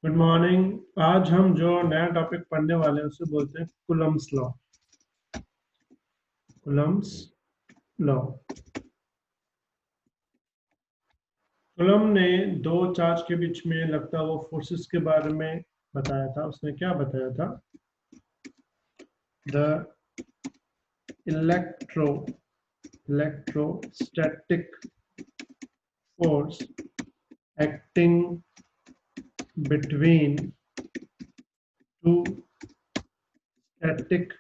Good morning. आज हम जो नया टॉपिक पढ़ने वाले हैं उसे बोलते हैं Coulomb's law. Coulomb's law. Coulomb ने दो चार्ज के बीच में लगता वो फोर्सेस के बारे में बताया था। उसने क्या बताया था? The electrostatic force acting between two static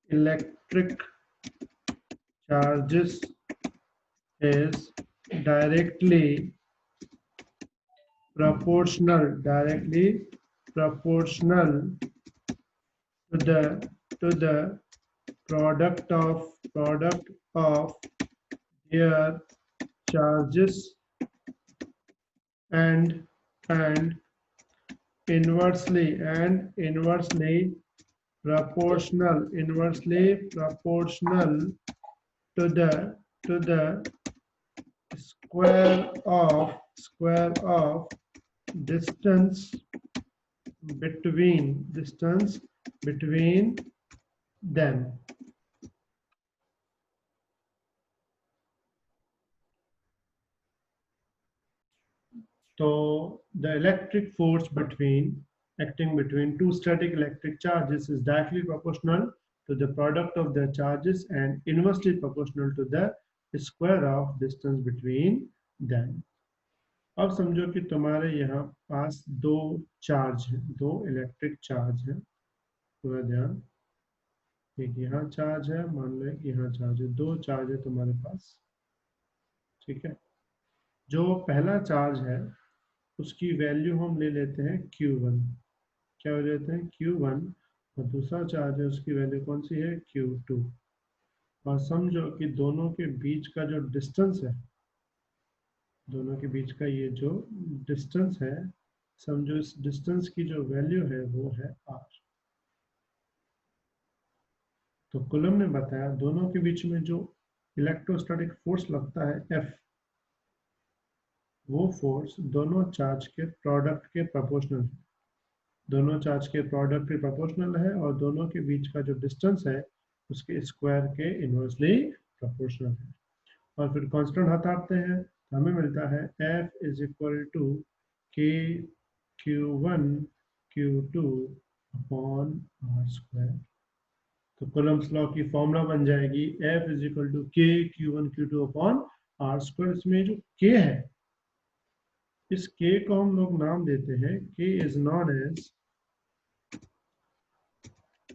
electric charges is directly proportional to the product of their charges and inversely proportional to the square of distance between them. So the electric force acting between two static electric charges is directly proportional to the product of their charges and inversely proportional to the square of distance between them. अब समझो कि तुम्हारे यहाँ पास दो charge है, दो electric charge है। पूरा ध्यान, एक यहाँ चार्ज है, मान लो एक यहाँ चार्ज है, दो चार्ज है तुम्हारे पास। ठीक है, जो पहला चार्ज है उसकी वैल्यू हम ले लेते हैं Q1। क्या ले लेते हैं? Q1। और दूसरा चार्ज है उसकी वैल्यू कौन सी है? Q2। और समझो कि दोनों के बीच का जो डिस्टेंस है, दोनों के बीच का ये जो डिस्टेंस है, समझो इस डिस्टेंस की जो वैल्यू है वो है R। तो कूलम ने बताया दोनों के बीच में जो इलेक्ट्रोस्टैटिक फोर्स लगता है F, वो फोर्स दोनों चार्ज के प्रोडक्ट के प्रोपोर्शनल है। दोनों चार्ज के प्रोडक्ट के प्रोपोर्शनल है और दोनों के बीच का जो डिस्टेंस है उसके स्क्वायर के इनवर्सली प्रोपोर्शनल है। और फिर कांस्टेंट हटाते हैं तो हमें मिलता है F is equal to K Q1 Q2 upon R square. तो कूलम्स लॉ की फॉर्मूला बन जाएगी F is equal to K Q1 Q2 upon R square. इसमें जो K है, इस K को हम लोग नाम देते हैं, K is known as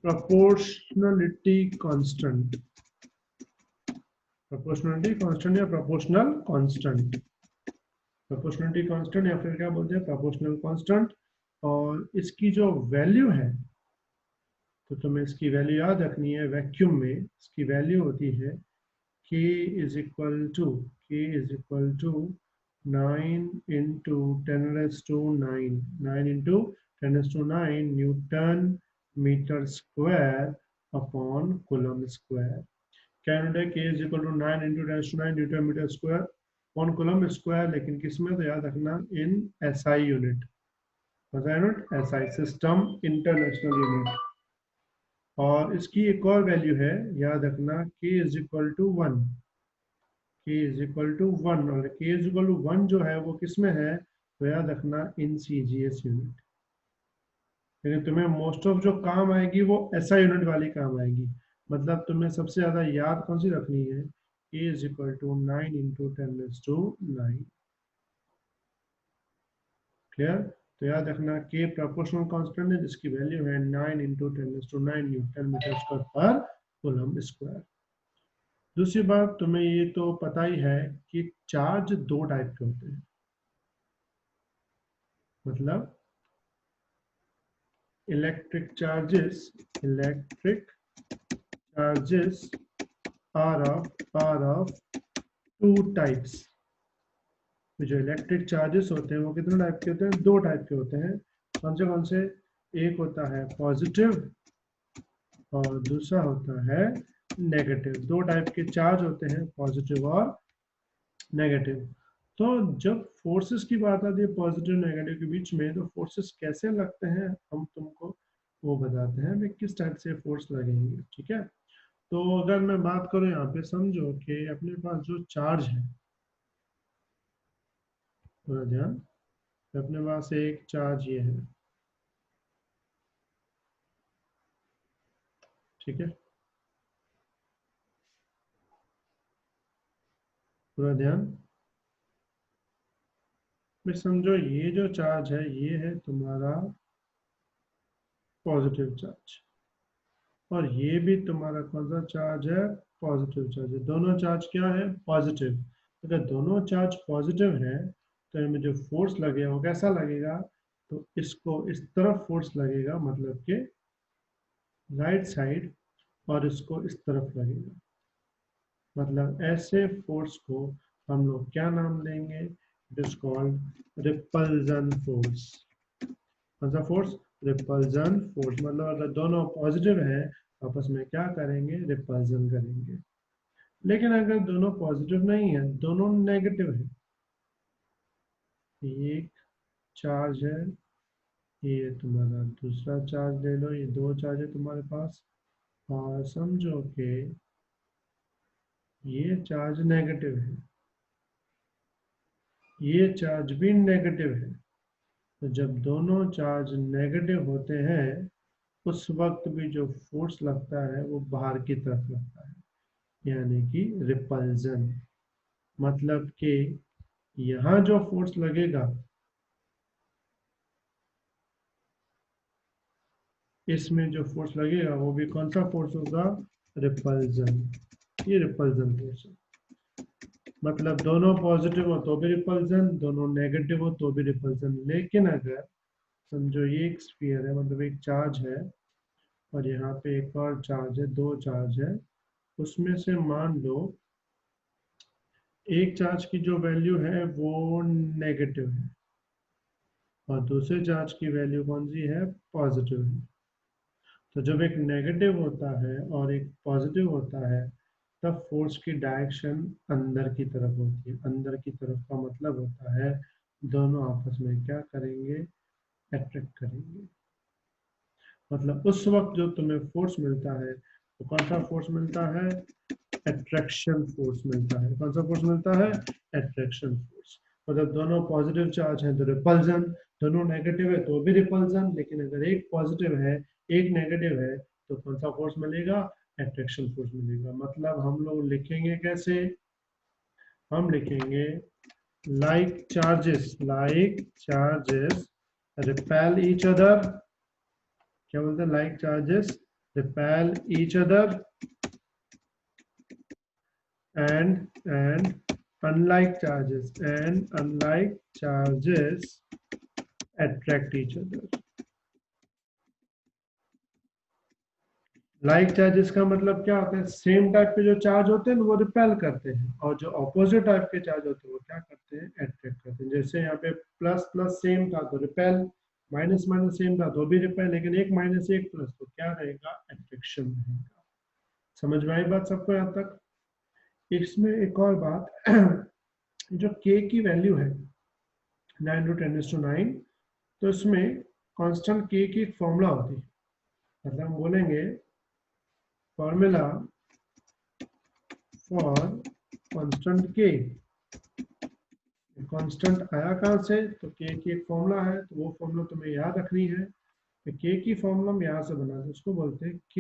proportionality constant. Proportionality constant या प्रोपोर्शनल कांस्टेंट, प्रोपोर्शनलिटी कांस्टेंट या फिर क्या बोलते हैं, प्रोपोर्शनल कांस्टेंट। और इसकी जो वैल्यू है, तो तुम्हें इसकी वैल्यू याद रखनी है। वैक्यूम में इसकी वैल्यू होती है K is equal to 9 into 10⁻⁹ newton metre square upon coulomb square. क्या यूनिट है? K is equal to 9 into 10⁻⁹ newton metre square upon coulomb square. लेकिन किसमें? तो याद रखना in SI unit. SI system international unit. और इसकी एक और वैल्यू है, याद रखना, K is equal to 1। K is equal to 1 और K इज इक्वल टू 1 जो है वो किसमें है? तो याद रखना इन CGS यूनिट। लेकिन तुम्हें मोस्ट ऑफ जो काम आएगी वो SI यूनिट वाली काम आएगी। मतलब तुम्हें सबसे ज्यादा याद कौन सी रखनी है? K is equal to 9 into 10⁹ clear? तो याद रखना K प्रोपोर्शनल कांस्टेंट है जिसकी वैल्यू है 9 into 10⁹ न्यूटन मीटर स्क्वायर पर कूलम स्क्वायर। दूसरी बात, तुम्हें ये तो पता ही है कि चार्ज दो टाइप के होते हैं। मतलब electric charges are of two types. जो इलेक्ट्रिक चार्जेस होते हैं वो कितने टाइप के होते हैं? दो टाइप के होते हैं। कौन से? एक होता है पॉजिटिव और दूसरा होता है नेगेटिव। दो टाइप के चार्ज होते हैं, पॉजिटिव और नेगेटिव। तो जब फोर्सेस की बात आती है पॉजिटिव नेगेटिव के बीच में, तो फोर्सेस कैसे लगते हैं हम तुमको वो बताते हैं, वे किस टाइप से फोर्स लगेंगे, ठीक है। तो अगर मैं बात करूं यहाँ पे, समझो कि अपने पास जो चार्ज है, थोड़ा ध्यान, अपने पास एक चार्ज ये है, ठीक है, पूरा ध्यान। फिर समझो ये जो चार्ज है ये है तुम्हारा पॉजिटिव चार्ज, और ये भी तुम्हारा कौन सा चार्ज है, पॉजिटिव चार्ज है। दोनों चार्ज क्या है, पॉजिटिव। अगर दोनों चार्ज पॉजिटिव है तो इनमें जो फोर्स लगेगा वो कैसा लगेगा, तो इसको इस तरफ फोर्स लगेगा, मतलब कि राइट साइड, और इसको इस तरफ लगेगा। मतलब ऐसे फोर्स को हम लोग क्या नाम देंगे, it is called repulsion force. कौन सा फोर्स, रिपल्जन फोर्स। मतलब अगर दोनों पॉजिटिव है आपस में क्या करेंगे, रिपल्जन करेंगे। लेकिन अगर दोनों पॉजिटिव नहीं है, दोनों नेगेटिव है, एक चार्ज है, ये तुम्हारा दूसरा चार्ज ले लो, ये दो चार्ज है तुम्हारे पास, और समझो कि ये चार्ज नेगेटिव है, ये चार्ज भी नेगेटिव है। तो जब दोनों चार्ज नेगेटिव होते हैं उस वक्त भी जो फोर्स लगता है वो बाहर की तरफ लगता है, यानी कि रिपल्जन। मतलब कि यहाँ जो फोर्स लगेगा, इसमें जो फोर्स लगेगा वो भी कौन सा फोर्स होगा, रिपल्जन। ये रिपल्जन फोर्स है। मतलब दोनों पॉजिटिव हो तो भी रिपल्जन, दोनों नेगेटिव हो तो भी रिपल्जन। लेकिन अगर समझो ये एक स्फीयर है, मतलब एक चार्ज है, और यहाँ पे एक और चार्ज है, दो चार्ज है, उसमें से मान लो एक चार्ज की जो वैल्यू है वो नेगेटिव है, और दूसरे चार्ज की वैल्यू कौन सी है, पॉजिटिव है। तो जब एक नेगेटिव होता है और एक पॉजिटिव होता है, तब फोर्स की डायरेक्शन अंदर की तरफ होती है। अंदर की तरफ का मतलब होता है दोनों आपस में क्या करेंगे, अट्रैक्ट करेंगे। मतलब उस वक्त जो तुम्हें फोर्स मिलता है वो कौन सा फोर्स मिलता है, अट्रैक्शन फोर्स मिलता है। कौन सा फोर्स मिलता है, अट्रैक्शन फोर्स। मतलब दोनों पॉजिटिव चार्ज है तो रिपल्जन, दोनों नेगेटिव है तो भी रिपल्जन। लेकिन अगर एक पॉजिटिव है एक नेगेटिव है तो कौन सा फोर्स मिलेगा, अट्रैक्शन फोर्स मिलेगा। मतलब हम लोग लिखेंगे कैसे, हम लिखेंगे like charges repel each other. क्या बोलते हैं, like charges repel each other, and unlike charges attract each other। Like charges का मतलब क्या होता है, सेम टाइप के जो चार्ज होते हैं वो रिपेल करते हैं, और जो ऑपोजिट टाइप के चार्ज होते हैं वो क्या करते हैं, अट्रैक्ट करते हैं। जैसे यहाँ पे प्लस प्लस सेम था तो रिपेल, माइनस माइनस सेम था तो भी रिपेल, लेकिन एक माइनस एक प्लस तो क्या रहेगा, अट्रैक्शन रहेगा। समझ में आई बात सबको यहाँ तक। इसमें एक और बात जो k की वैल्यू है 9 × 10⁹, तो इसमें कांस्टेंट k की एक फॉर्मूला होती है। मतलब हम बोलेंगे formula for constant k। Constant आया कहाँ से, तो k की एक फॉर्मूला है, तो वो फॉर्मूला तुम्हें याद रखनी है। तो k की फॉर्मूला हम यहाँ से बनाते हैं, उसको बोलते हैं k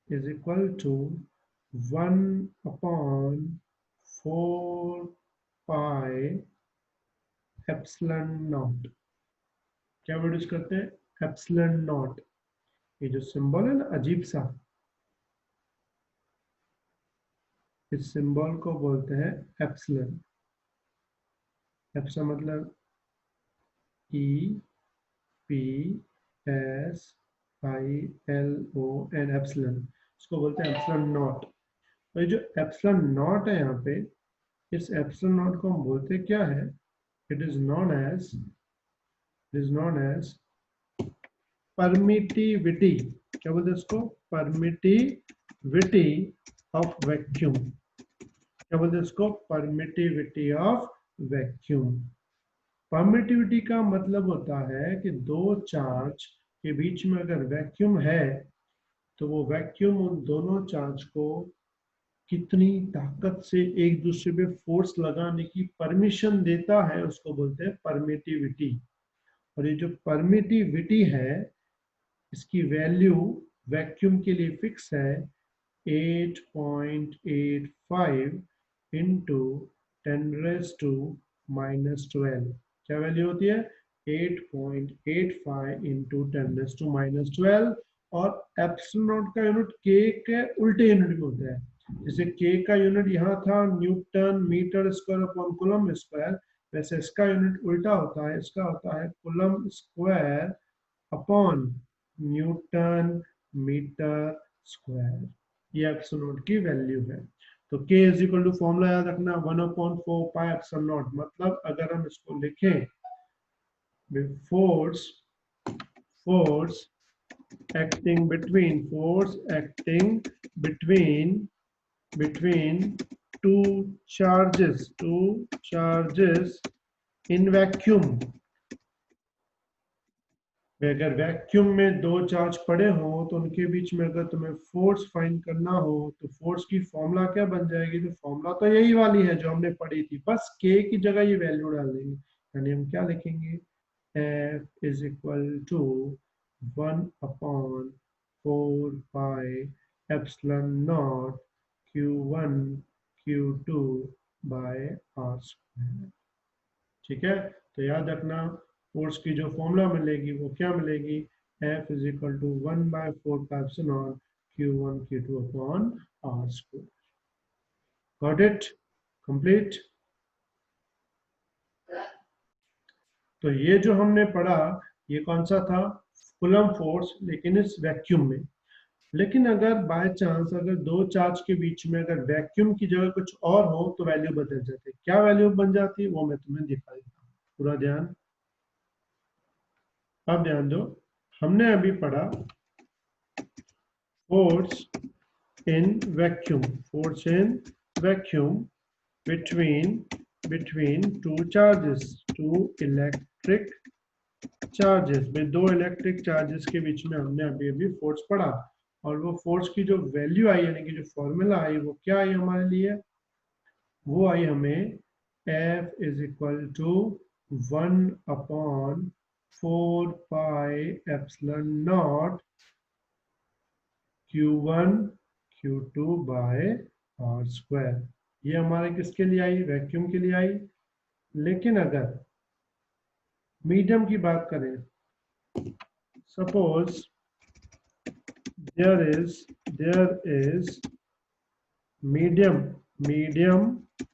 = 1/4 पाई एप्सिलॉन नॉट। क्या प्रोड्यूस करते हैं, एप्सिलॉन नॉट। ये जो सिंबल है ना अजीब सा, इस सिंबल को बोलते हैं एप्सिलॉन। एप्सिलॉन मतलब EPSILON, एप्सिलॉन। इसको बोलते हैं एप्सिलॉन नॉट। और ये जो एप्सिलॉन नॉट है यहाँ पे, इस एप्सिलॉन नॉट को हम बोलते क्या है, it is known as permittivity. क्या बोलते हैं इसको, परमिटिविटी ऑफ वैक्यूम। क्या बोलते हैं इसको, परमिटिविटी ऑफ वैक्यूम। परमिटिविटी का मतलब होता है कि दो चार्ज के बीच में अगर वैक्यूम है तो वो वैक्यूम उन दोनों चार्ज को कितनी ताकत से एक दूसरे पे फोर्स लगाने की परमिशन देता है उसको बोलते हैं परमिटिविटी। और ये जो परमिटिविटी है इसकी वैल्यू वैक्यूम के लिए फिक्स है 8.85 इंटू 10⁻⁻12। क्या वैल्यू होती है, 8.85 इंटू 10⁻⁻12। और एप्सिलॉन नॉट का यूनिट के के उल्टे यूनिट में होता है। जैसे के का यूनिट यहाँ था newton metre square upon coulomb square, वैसे इसका यूनिट उल्टा होता है, इसका होता है coulomb square upon newton metre square. ये एप्सिलॉन नॉट की वैल्यू है। तो k is equal to formula याद रखना 1/4 पाई एप्सिलॉन नॉट। मतलब अगर हम इसको लिखें force acting between two charges in vacuum। अगर वैक्यूम में दो चार्ज पड़े हो तो उनके बीच में अगर तुम्हें फोर्स फाइंड करना हो तो फोर्स की फॉर्मूला क्या बन जाएगी, तो फॉर्मूला तो यही वाली है जो हमने पढ़ी थी, बस के की जगह ये वैल्यू डाल देंगे। यानी हम क्या लिखेंगे, F is equal to 1/4 pi epsilon naught Q1 Q2 by R square. ठीक है, तो याद रखना फोर्स की जो फॉर्मूला मिलेगी वो क्या मिलेगी, F is equal to 1/4 pi epsilon Q1 Q2 upon R square. Got it, complete. तो ये जो हमने पढ़ा ये कौन सा था, कूलम फोर्स, लेकिन इस वैक्यूम में। लेकिन अगर बाय चांस अगर दो चार्ज के बीच में अगर वैक्यूम की जगह कुछ और हो तो वैल्यू बदल जाती है। क्या वैल्यू बन जाती है वो मैं तुम्हें दिखा देता हूँ, पूरा ध्यान। अब ध्यान दो, हमने अभी पढ़ा force in vacuum, force in vacuum between two charges, two electric charges में, दो इलेक्ट्रिक चार्जेस के बीच में हमने अभी अभी फोर्स पढ़ा। और वो फोर्स की जो वैल्यू आई यानी कि जो फॉर्मूला आई वो क्या आई हमारे लिए, वो आई हमें F is equal to 1/4 pi epsilon naught Q1 Q2 by R square. ये हमारे किसके लिए आई, वैक्यूम के लिए आई। लेकिन अगर मीडियम की बात करें, suppose there is medium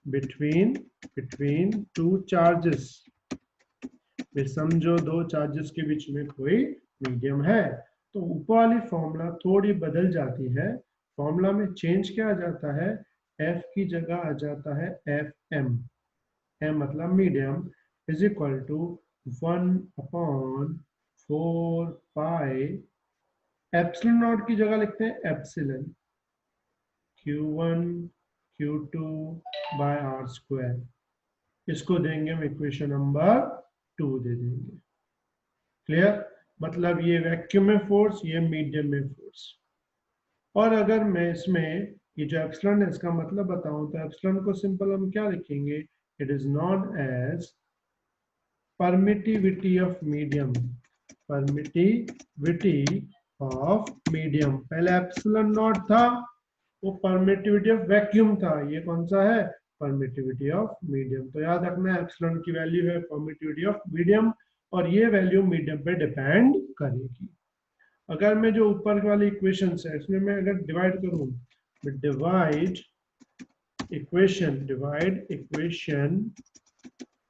between two charges। समझो दो चार्जेस के बीच में कोई मीडियम है तो ऊपर वाली फॉर्मूला थोड़ी बदल जाती है। फॉर्मूला में चेंज क्या आ जाता है, F की जगह आ जाता है FM, M मतलब medium, is equal to 1/4 pi epsilon naught की जगह लिखते हैं epsilon Q1 Q2 by R square. इसको देंगे हम इक्वेशन नंबर 2 दे देंगे। क्लियर, मतलब ये वैक्यूम में फोर्स, ये मीडियम में फोर्स। और अगर मैं इसमें ये जो एप्सिलॉन है इसका मतलब बताऊं तो एप्सिलॉन को सिंपल हम क्या लिखेंगे, it is known as permittivity of medium, permittivity of medium. पहले एप्सिलॉन नॉट था वो परमिटिविटी ऑफ वैक्यूम था, ये कौन सा है, परमिटिविटी ऑफ मीडियम। तो याद रखना एप्सिलॉन की वैल्यू है परमिटिविटी ऑफ मीडियम और ये वैल्यू मीडियम पे डिपेंड करेगी। अगर मैं जो ऊपर वाली इक्वेशन है इसमें मैं अगर डिवाइड करूं, डिवाइड इक्वेशन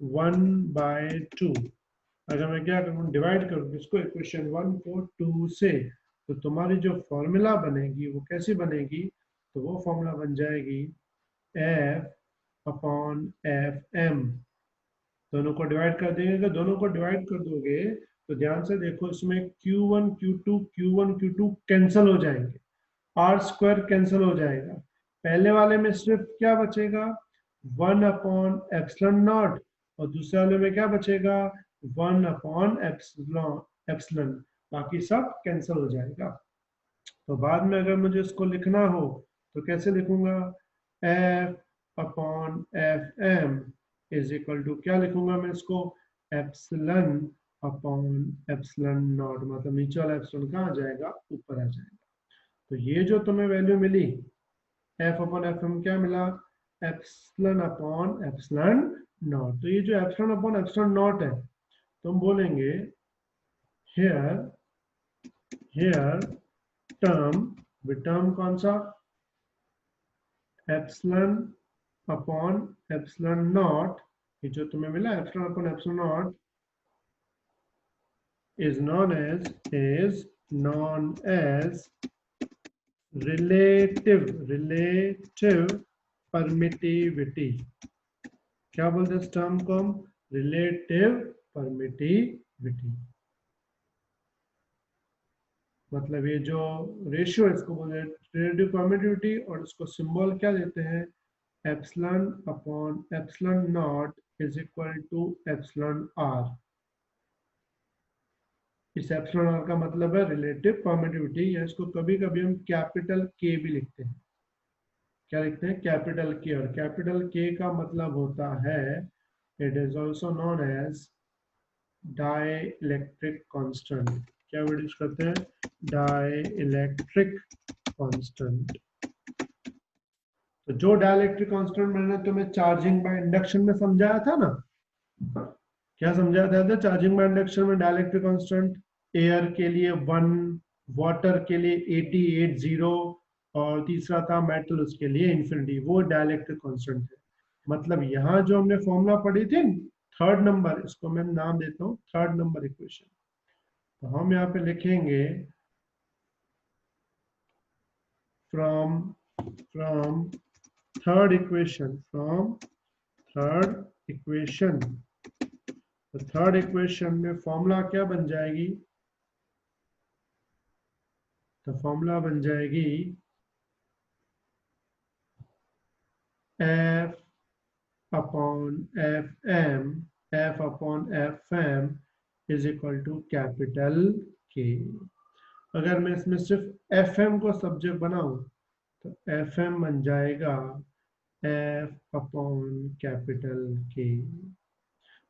1/2। अगर मैं क्या करूं, डिवाइड करूं इसको इक्वेशन 1 को 2 से, तो तुम्हारी जो फॉर्मूला बनेगी वो कैसी बनेगी, तो वो फॉर्मूला बन जाएगी F/FM। दोनों को डिवाइड कर देंगे, अगर दोनों को डिवाइड कर दोगे तो ध्यान से देखो इसमें Q1 Q2 कैंसिल हो जाएंगे, R स्क्वायर कैंसिल हो जाएगा, पहले वाले में सिर्फ क्या बचेगा 1/ε0 और दूसरे वाले में क्या बचेगा 1/ε। बाकी सब कैंसिल हो जाएगा। तो बाद में अगर मुझे इसको लिखना हो तो कैसे लिखूंगा F/Fm इज इक्वल टू क्या लिखूंगा मैं इसको ε/ε0 मतलब नीचे वाला एप्सिलॉन कहाँ आ जाएगा ऊपर आ जाएगा। तो ये जो तुम्हें वैल्यू मिली F/Fm क्या मिला ε/ε0। तो ये जो ε/ε0 है तुम बोलेंगे here टर्म कौन सा ε/ε0 ये जो तुम्हें मिला ε/ε0 is known as relative permittivity। क्या बोलते हैं इस टर्म को हम रिलेटिव परमिटिविटी। मतलब ये जो रेशियो है इसको बोलते हैं रिलेटिव परमिटिविटी और इसको सिंबल क्या देते हैं ε/ε0 इज इक्वल टू εr। इस εr का मतलब है रिलेटिव परमिटिविटी या इसको कभी कभी हम कैपिटल के भी लिखते हैं। क्या लिखते हैं कैपिटल के और कैपिटल के का मतलब होता है it is also known as dielectric constant. क्या वर्ड यूज करते हैं डाइलेक्ट्रिक कांस्टेंट। तो जो डाइलेक्ट्रिक कांस्टेंट मैंने तुम्हें चार्जिंग बाय इंडक्शन में समझाया था ना क्या समझाया था चार्जिंग बाय इंडक्शन में डाइलेक्ट्रिक कांस्टेंट एयर के लिए 1 वाटर के लिए 80 और तीसरा था मेटल उसके लिए इंफिनिटी वो डाइलेक्ट्रिक कांस्टेंट है। मतलब यहाँ जो हमने फॉर्मूला पढ़ी थी थर्ड नंबर इसको मैं नाम देता हूँ थर्ड नंबर इक्वेशन। तो हम यहाँ पे लिखेंगे फ्रॉम थर्ड इक्वेशन तो थर्ड इक्वेशन में फॉर्मूला क्या बन जाएगी तो फॉर्मूला बन जाएगी F/Fm is equal to capital के। अगर मैं इसमें सिर्फ Fm को सब्जेक्ट बनाऊं तो Fm बन जाएगा F/कैपिटल के।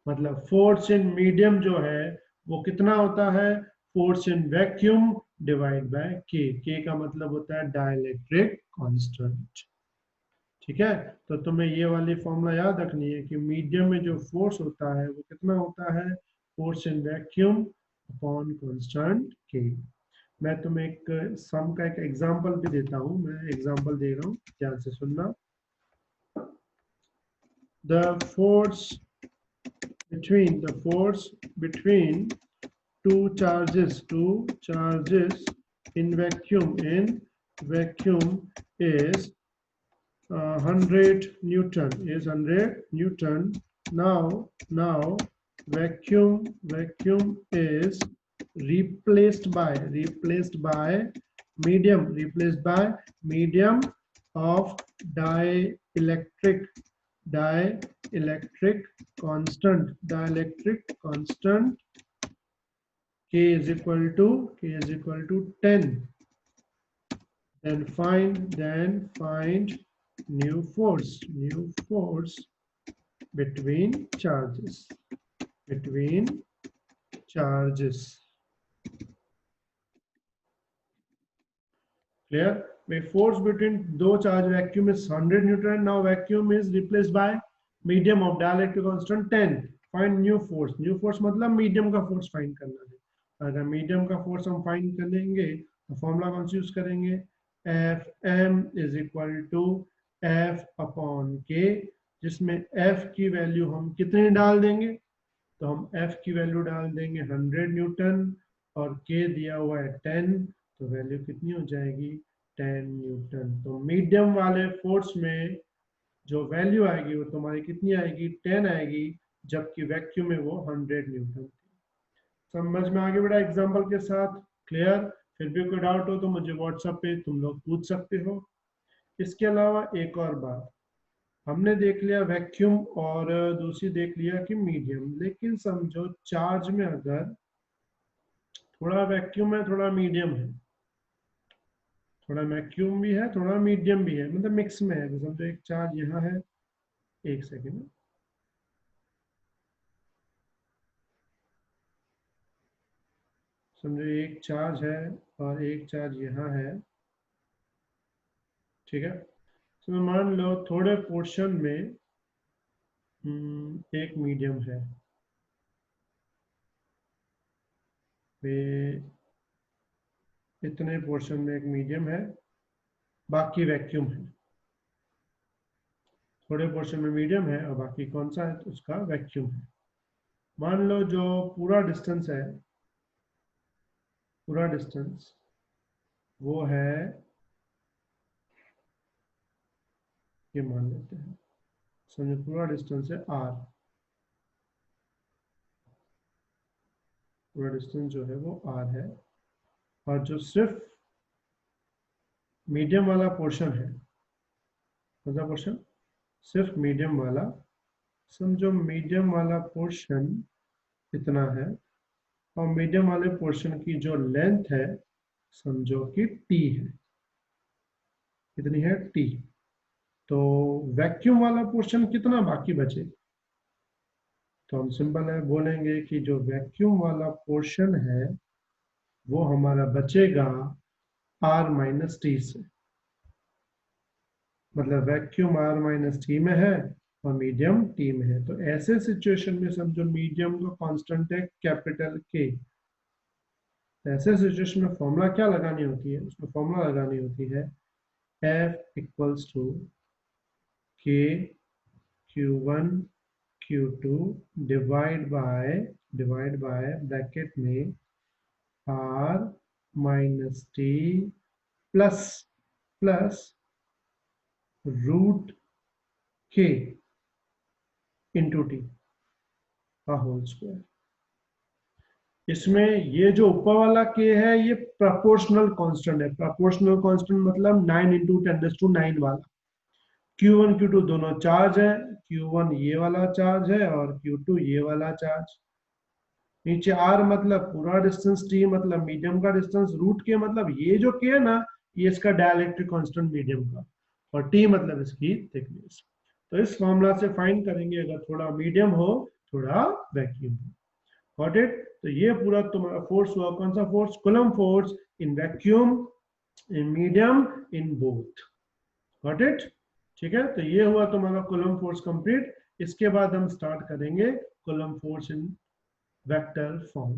मतलब फोर्स इन मीडियम जो है वो कितना होता है force in vacuum divide by के का मतलब होता है डाइलेक्ट्रिक कांस्टेंट। ठीक है तो तुम्हें ये वाली फॉर्मूला याद रखनी है कि मीडियम में जो फोर्स होता है वो कितना होता है force in vacuum upon constant के। मैं तुम्हें एक सम का एक एग्जांपल भी देता हूं मैं एग्जांपल दे रहा हूं ध्यान से सुनना। the force between two charges in vacuum is 100 Newton. Now vacuum is replaced by medium of dielectric constant K is equal to 10. Then find new force between charges clear। force between दो charge vacuum is 100 Newton. Now vacuum is replaced by medium of dielectric constant 10. Find new force मतलब medium का force find करना है। अगर medium का force हम find करेंगे तो फॉर्मूला कौन सा यूज करेंगे Fm is equal to F/K जिसमें F की वैल्यू हम कितनी डाल देंगे तो हम F की वैल्यू डाल देंगे 100 न्यूटन और K दिया हुआ है 10 तो वैल्यू कितनी हो जाएगी 10 न्यूटन। तो मीडियम वाले फोर्स में जो वैल्यू आएगी वो तुम्हारी कितनी आएगी 10 आएगी जबकि वैक्यूम में वो 100 न्यूटन थी। समझ में आगे बढ़ा एग्जांपल के साथ क्लियर। फिर भी कोई डाउट हो तो मुझे व्हाट्सएप पे तुम लोग पूछ सकते हो। इसके अलावा एक और बात, हमने देख लिया वैक्यूम और दूसरी देख लिया कि मीडियम, लेकिन समझो चार्ज में अगर थोड़ा वैक्यूम है थोड़ा मीडियम है, थोड़ा वैक्यूम भी है थोड़ा मीडियम भी है, मतलब मिक्स में है, तो समझो एक चार्ज यहाँ है, एक सेकेंड, समझो एक चार्ज है और एक चार्ज यहाँ है, ठीक है। तो मान लो थोड़े पोर्शन में एक मीडियम है, वे इतने पोर्शन में एक मीडियम है, बाकी वैक्यूम है। थोड़े पोर्शन में मीडियम है और बाकी कौन सा है, तो उसका वैक्यूम है। मान लो जो पूरा डिस्टेंस है, पूरा डिस्टेंस वो है, ये मान लेते हैं, समझो पूरा डिस्टेंस है r, पूरा डिस्टेंस जो है वो r है, और जो सिर्फ मीडियम वाला पोर्शन है, कौन सा पोर्शन, सिर्फ मीडियम वाला, समझो मीडियम वाला पोर्शन इतना है, और मीडियम वाले पोर्शन की जो लेंथ है समझो कि t है, कितनी है t। तो वैक्यूम वाला पोर्शन कितना बाकी बचे, तो हम सिंपल है बोलेंगे कि जो वैक्यूम वाला पोर्शन है वो हमारा बचेगा r माइनस टी से, मतलब वैक्यूम r माइनस टी में है और मीडियम टी में है। तो ऐसे सिचुएशन में समझो मीडियम का कांस्टेंट है कैपिटल के, ऐसे सिचुएशन में फॉर्मूला क्या लगानी होती है, उसमें फॉर्मूला लगानी होती है F equals to K Q1 Q2 divide by bracket में R minus t plus plus root K into t का होल स्क्वायर। इसमें ये जो ऊपर वाला के है ये प्रोपोर्शनल कांस्टेंट है, प्रोपोर्शनल कांस्टेंट मतलब 9 इंटू 10⁹ वाला। Q1 Q2 दोनों चार्ज है, Q1 ये वाला चार्ज है और Q2 ये वाला चार्ज। नीचे R मतलब पूरा डिस्टेंस, T मतलब मीडियम का डिस्टेंस, रूट के मतलब ये जो के है ना, ये इसका डाइलेक्ट्रिक कांस्टेंट मीडियम का, और T मतलब इसकी थिकनेस। तो इस फॉर्मूला से फाइंड करेंगे अगर थोड़ा मीडियम हो थोड़ा वैक्यूम हो। Got it. तो ये पूरा तुम्हारा फोर्स हुआ, कौन सा force, coulomb force in vacuum, in medium, in both. Got it, ठीक है। तो ये हुआ तुम्हारा कूलम्ब फोर्स कंप्लीट। इसके बाद हम स्टार्ट करेंगे coulomb force in vector form.